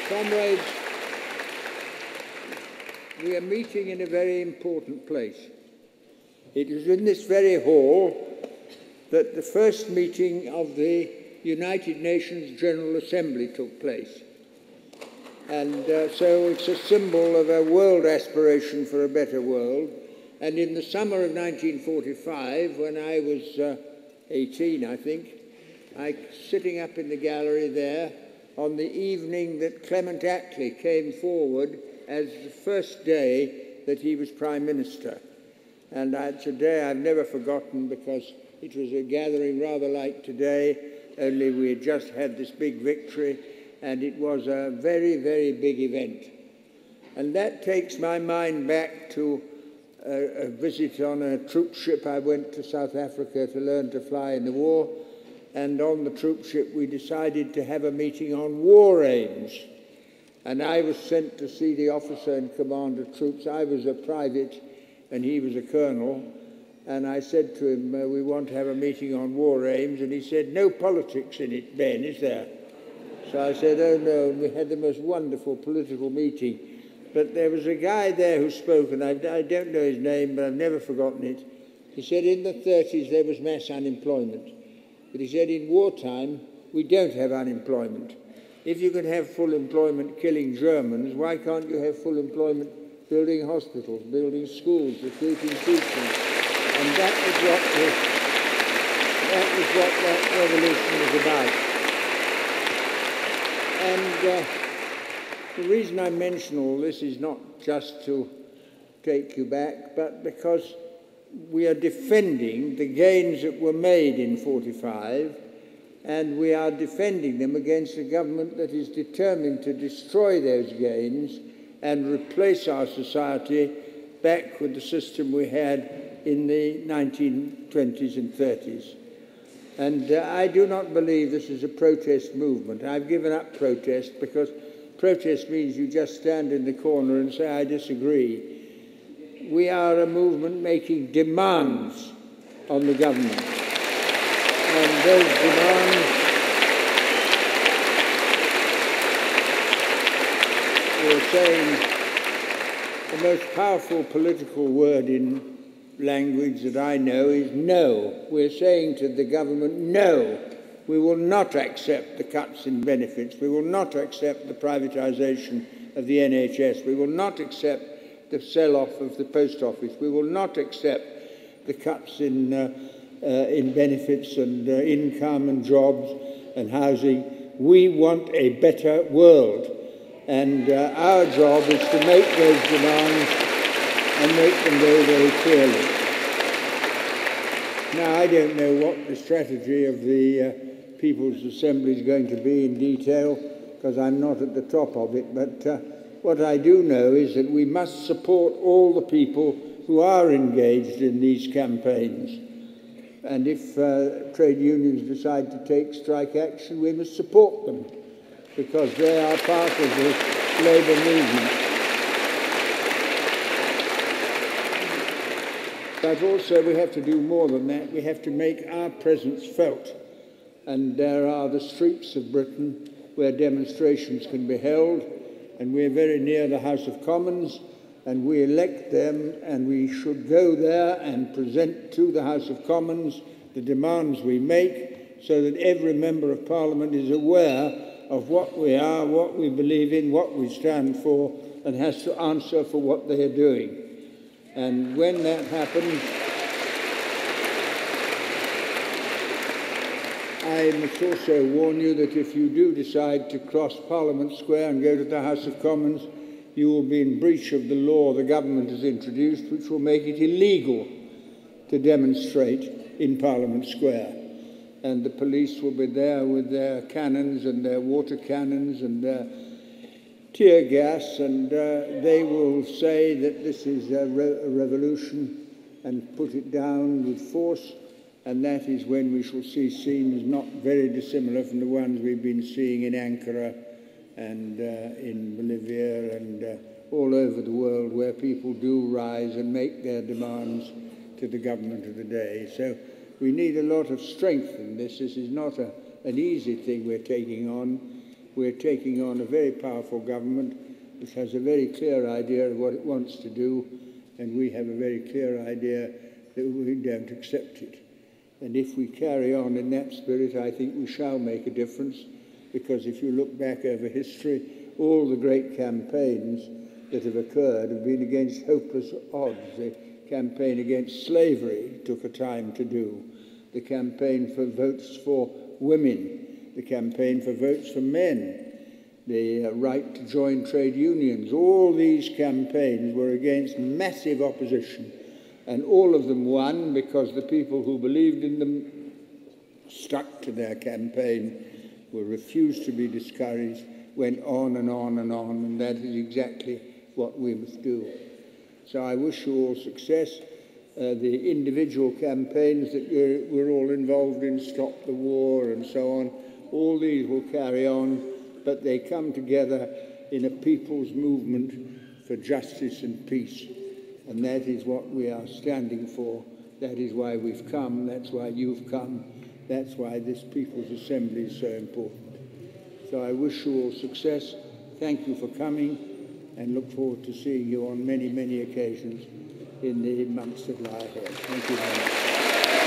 Comrades, we are meeting in a very important place. It is in this very hall that the first meeting of the United Nations General Assembly took place. And so it's a symbol of a world aspiration for a better world. And in the summer of 1945, when I was 18, I think, sitting up in the gallery there on the evening that Clement Attlee came forward as the first day that he was Prime Minister. And it's a day I've never forgotten, because it was a gathering rather like today, only we had just had this big victory, and it was a very, very big event. And that takes my mind back to a visit on a troop ship. I went to South Africa to learn to fly in the war, and on the troop ship we decided to have a meeting on war aims. And I was sent to see the officer in command of troops. I was a private and he was a colonel. And I said to him, we want to have a meeting on war aims. And he said, no politics in it, Ben, is there? So I said, oh no, and we had the most wonderful political meeting. But there was a guy there who spoke, and I don't know his name, but I've never forgotten it. He said in the 30s there was mass unemployment. But he said in wartime, we don't have unemployment. If you can have full employment killing Germans, why can't you have full employment building hospitals, building schools, recruiting teachers? And that was what that revolution was about. And the reason I mention all this is not just to take you back, but because we are defending the gains that were made in 45, and we are defending them against a government that is determined to destroy those gains and replace our society back with the system we had in the 1920s and 30s. And I do not believe this is a protest movement. I've given up protest, because protest means you just stand in the corner and say, I disagree. We are a movement making demands on the government. And those demands, we're saying, the most powerful political word in language that I know is no. We're saying to the government, no, we will not accept the cuts in benefits. We will not accept the privatisation of the NHS. We will not accept the sell-off of the post office. We will not accept the cuts in benefits and income and jobs and housing. We want a better world. And our job is to make those demands and make them very, very clearly. Now, I don't know what the strategy of the People's Assembly is going to be in detail, because I'm not at the top of it, but what I do know is that we must support all the people who are engaged in these campaigns. And if trade unions decide to take strike action, we must support them, because they are part of the labour movement. But also we have to do more than that. We have to make our presence felt. And there are the streets of Britain where demonstrations can be held, and we're very near the House of Commons, and we elect them, and we should go there and present to the House of Commons the demands we make, so that every member of Parliament is aware of what we are, what we believe in, what we stand for, and has to answer for what they are doing. And when that happens, I must also warn you that if you do decide to cross Parliament Square and go to the House of Commons, you will be in breach of the law the government has introduced, which will make it illegal to demonstrate in Parliament Square. And the police will be there with their cannons and their water cannons and their tear gas, and they will say that this is a revolution and put it down with force. And that is when we shall see scenes not very dissimilar from the ones we've been seeing in Ankara and in Bolivia and all over the world, where people do rise and make their demands to the government of the day. So we need a lot of strength in this. This is not an easy thing we're taking on. we're taking on a very powerful government which has a very clear idea of what it wants to do, and we have a very clear idea that we don't accept it. And if we carry on in that spirit, I think we shall make a difference, because if you look back over history, all the great campaigns that have occurred have been against hopeless odds. The campaign against slavery took a time to do. The campaign for votes for women, the campaign for votes for men, the right to join trade unions, all these campaigns were against massive opposition, and all of them won because the people who believed in them stuck to their campaign, were refused to be discouraged, went on and on and on, and that is exactly what we must do. So I wish you all success. The individual campaigns that we're all involved in, Stop the War and so on, all these will carry on, but they come together in a people's movement for justice and peace. And that is what we are standing for. That is why we've come. That's why you've come. That's why this People's Assembly is so important. So I wish you all success. Thank you for coming, and look forward to seeing you on many, many occasions in the months that lie ahead. Thank you very much.